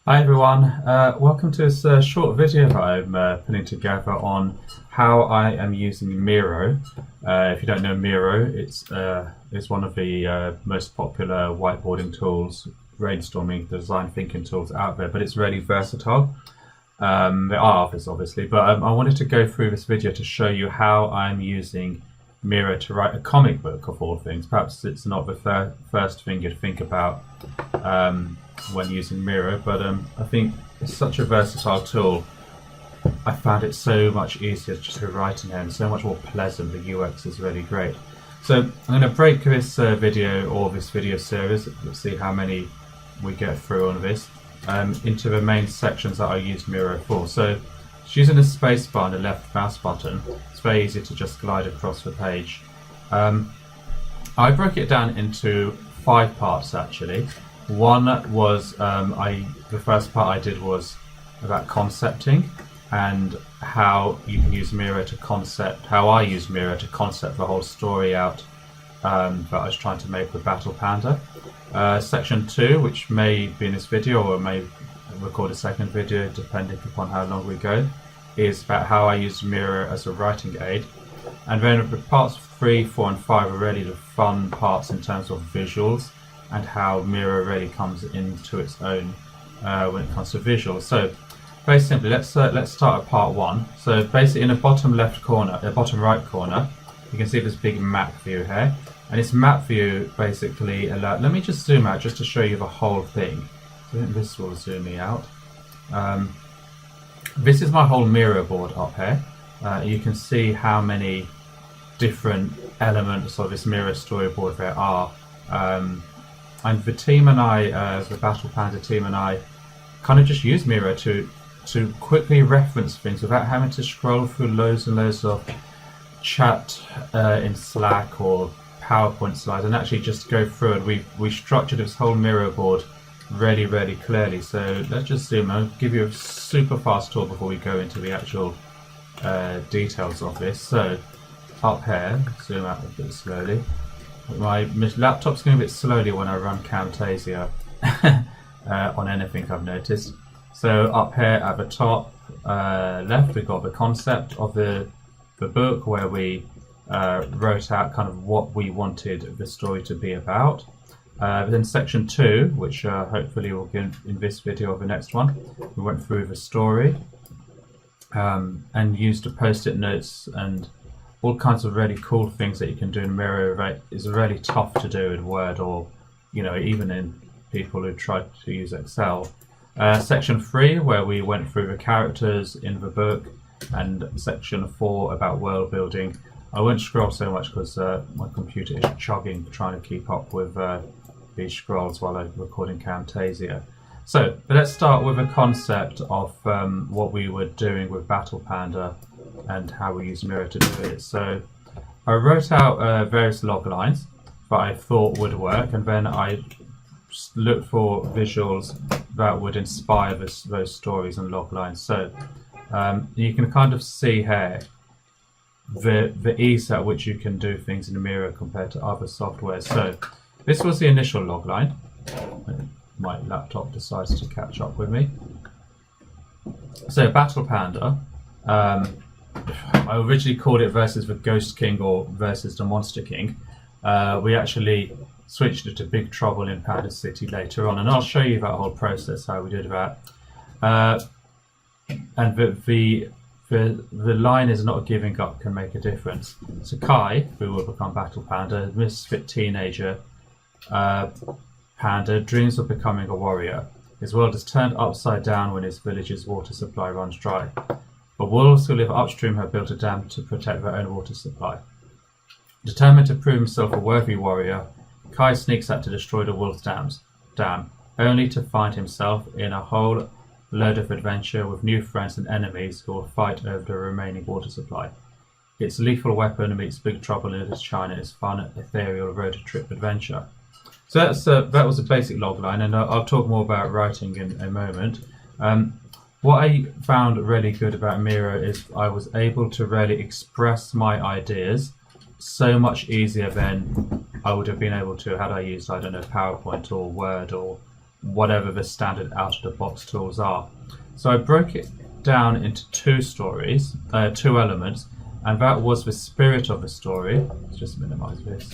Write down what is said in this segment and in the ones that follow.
Hi everyone, welcome to this short video that I'm putting together on how I am using Miro. If you don't know Miro, it's one of the most popular whiteboarding tools, brainstorming, design thinking tools out there, but it's really versatile. There are others obviously, but I wanted to go through this video to show you how I'm using Miro to write a comic book of all things. Perhaps it's not the first thing you'd think about when using Miro, but I think it's such a versatile tool. I found it so much easier just to write in here and so much more pleasant. The UX is really great. So I'm going to break this video or this video series, let's see how many we get through on this, into the main sections that I use Miro for. So just using the space bar and the left mouse button, it's very easy to just glide across the page. I broke it down into 5 parts actually. One was, the first part I did was about concepting and how you can use Miro to concept, how I use Miro to concept the whole story out that I was trying to make with Battle Panda. Section 2, which may be in this video or may record a second video depending upon how long we go, is about how I use Miro as a writing aid. And then the parts 3, 4 and 5 are really the fun parts in terms of visuals and how Miro really comes into its own when it comes to visuals. So very simply, let's start at part 1. So basically in the bottom left corner, bottom right corner, you can see this big map view here, and this map view basically let me just zoom out just to show you the whole thing. I think this will zoom me out. This is my whole Miro board up here. You can see how many different elements of this Miro storyboard there are. And the team and I, the Battle Panda team and I, kind of just use Miro to quickly reference things without having to scroll through loads and loads of chat in Slack or PowerPoint slides, and actually just go through it. We structured this whole Miro board really clearly. So let's just zoom. I'll give you a super fast tour before we go into the actual details of this. So up here, zoom out a bit slowly. My laptop's going a bit slowly when I run Camtasia on anything, I've noticed. So up here at the top left, we've got the concept of the book, where we wrote out kind of what we wanted the story to be about. Then section 2, which hopefully we'll get in this video or the next one, we went through the story and used the post-it notes and all kinds of really cool things that you can do in Miro. Right, is really tough to do in Word, or even in people who try to use Excel. Section 3, where we went through the characters in the book, and section 4 about world building. I won't scroll so much because my computer is chugging trying to keep up with these scrolls while I'm recording Camtasia. So let's start with a concept of what we were doing with Battle Panda and how we use Miro to do it. So I wrote out various log lines that I thought would work, and then I looked for visuals that would inspire those stories and log lines. So you can kind of see here the ease at which you can do things in Miro compared to other softwares. So this was the initial log line. My laptop decides to catch up with me. So Battle Panda, I originally called it versus the Ghost King or versus the Monster King. We actually switched it to Big Trouble in Panda City later on, and I'll show you that whole process, how we did that. And the line is not giving up can make a difference. So Kai, who will become Battle Panda, misfit teenager panda, dreams of becoming a warrior. His world is turned upside down when his village's water supply runs dry. But wolves who live upstream have built a dam to protect their own water supply. Determined to prove himself a worthy warrior, Kai sneaks out to destroy the wolves' dam, only to find himself in a whole load of adventure with new friends and enemies who will fight over the remaining water supply. Its lethal weapon meets Big Trouble in Little China in its fun, ethereal road trip adventure. So that was a basic log line, and I'll talk more about writing in a moment. What I found really good about Miro is I was able to really express my ideas so much easier than I would have been able to had I used, I don't know, PowerPoint or Word or whatever the standard out-of-the-box tools are. So I broke it down into two stories, two elements, and that was the spirit of the story. Let's just minimize this.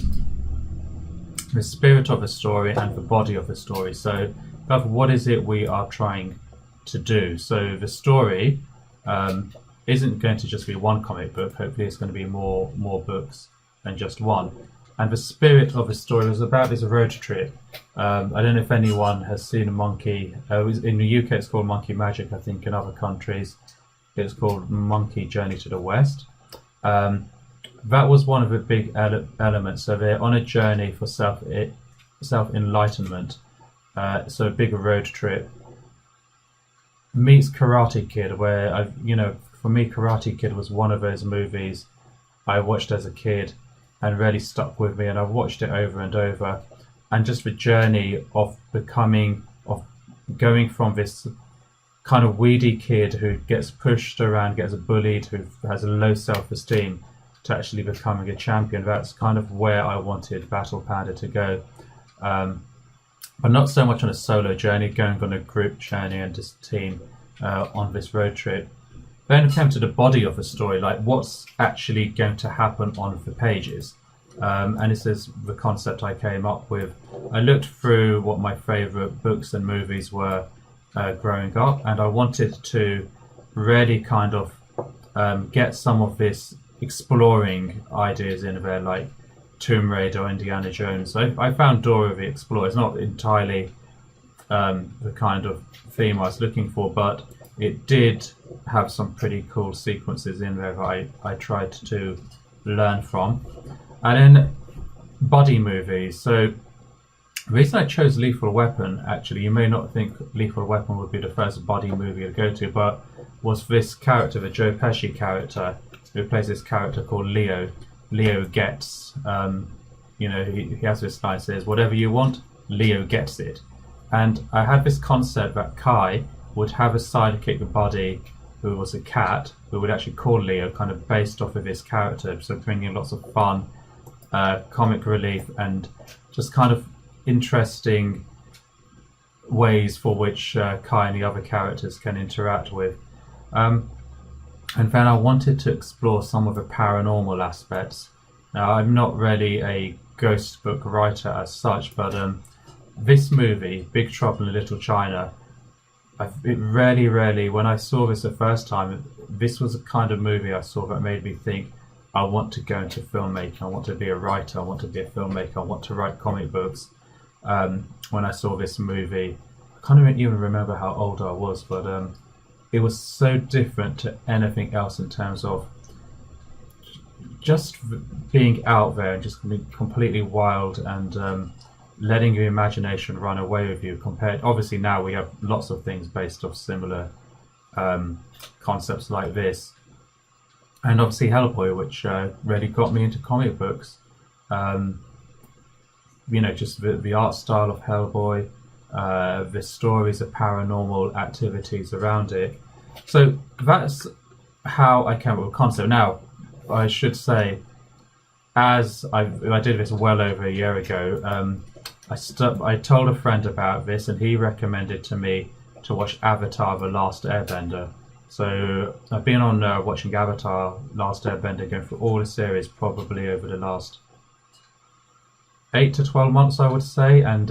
The spirit of the story and the body of the story. So what is it we are trying to do? So the story isn't going to just be one comic book. Hopefully it's going to be more books than just one. And the spirit of the story was about this road trip. I don't know if anyone has seen a Monkey. In the UK it's called Monkey Magic. I think in other countries it's called Monkey Journey to the West. That was one of the big elements. So they're on a journey for self-enlightenment. So a big road trip. Meets Karate Kid, where for me Karate Kid was one of those movies I watched as a kid and really stuck with me, and I've watched it over and over. And just the journey of going from this kind of weedy kid who gets pushed around, gets bullied, who has a low self-esteem, to actually becoming a champion. That's kind of where I wanted Battle Panda to go. But not so much on a solo journey, going on a group journey and just team on this road trip. Then it came to the body of the story, like what's actually going to happen on the pages. And this is the concept I came up with. I looked through what my favourite books and movies were growing up, and I wanted to really kind of get some of this exploring ideas in there, like Tomb Raider or Indiana Jones. I found Dora the Explorer. It's not entirely the kind of theme I was looking for, but it did have some pretty cool sequences in there that I tried to learn from. And then buddy movies. So the reason I chose Lethal Weapon, actually, you may not think Lethal Weapon would be the first buddy movie to go to, but was this character, the Joe Pesci character, who plays this character called Leo. Leo gets, he has this line, says, whatever you want, Leo gets it. And I had this concept that Kai would have a sidekick buddy who was a cat, who would actually call Leo, kind of based off of his character, so bringing lots of fun, comic relief, and just kind of interesting ways for which Kai and the other characters can interact with. And then I wanted to explore some of the paranormal aspects. Now, I'm not really a ghost book writer as such, but this movie, Big Trouble in Little China, it really, when I saw this the first time, this was a kind of movie I saw that made me think, I want to go into filmmaking, I want to be a writer, I want to be a filmmaker, I want to write comic books. When I saw this movie, I can't even remember how old I was, but it was so different to anything else in terms of just being out there and just being completely wild and letting your imagination run away with you. Obviously now we have lots of things based off similar concepts like this, and obviously Hellboy, which really got me into comic books. Just the art style of Hellboy, the stories of paranormal activities around it. So that's how I came up with the concept. Now, I should say, as I did this well over a year ago, I told a friend about this, and he recommended to me to watch Avatar: The Last Airbender. So I've been on watching Avatar: Last Airbender, going through all the series probably over the last 8 to 12 months, I would say, and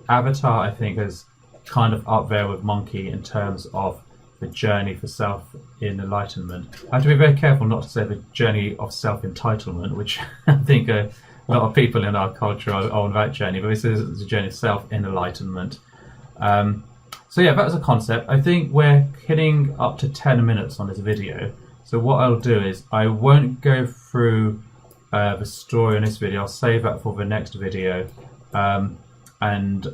Avatar, I think, is kind of up there with Monkey in terms of the journey for self-enlightenment. I have to be very careful not to say the journey of self-entitlement, which I think a lot of people in our culture are on that journey, but this is the journey of self-enlightenment. So yeah, that's a concept. I think we're hitting up to 10 minutes on this video. So what I'll do is I won't go through the story in this video. I'll save that for the next video, and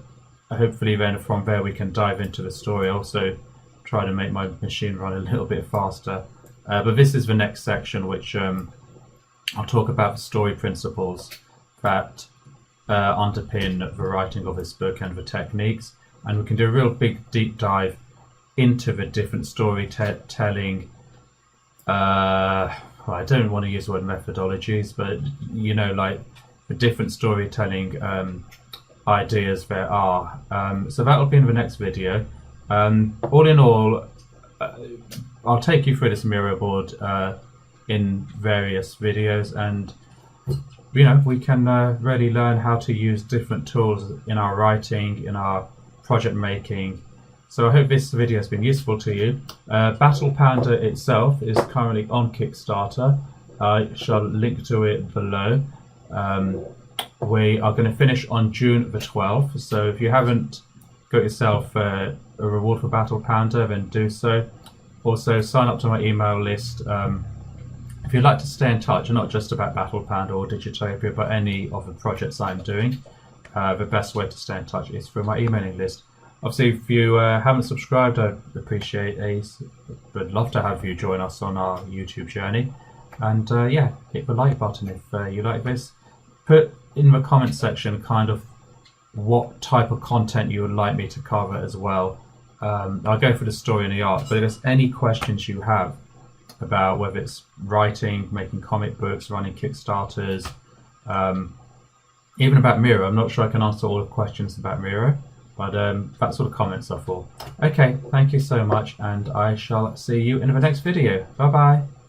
hopefully then from there we can dive into the story. Also try to make my machine run a little bit faster, but this is the next section, which I'll talk about the story principles that underpin the writing of this book and the techniques, and we can do a real big deep dive into the different storytelling I don't want to use the word methodologies, but like the different storytelling ideas there are. So that'll be in the next video. All in all, I'll take you through this Miro board in various videos, and we can really learn how to use different tools in our writing, in our project making. So I hope this video has been useful to you. Battle Panda itself is currently on Kickstarter. I shall link to it below. We are going to finish on June the 12th, so if you haven't got yourself a reward for Battle Panda, then do so. Also, sign up to my email list if you'd like to stay in touch, not just about Battle Panda or Digitopia, but any of the projects I'm doing. The best way to stay in touch is through my emailing list. Obviously, if you haven't subscribed, I'd love to have you join us on our YouTube journey. And yeah, hit the like button if you like this. Put in the comment section kind of what type of content you would like me to cover as well. I'll go through the story and the art, but if there's any questions you have about whether it's writing, making comic books, running Kickstarters, even about Miro, I'm not sure I can answer all the questions about Miro, but that's what the comments are for. Okay, thank you so much, and I shall see you in the next video. Bye bye.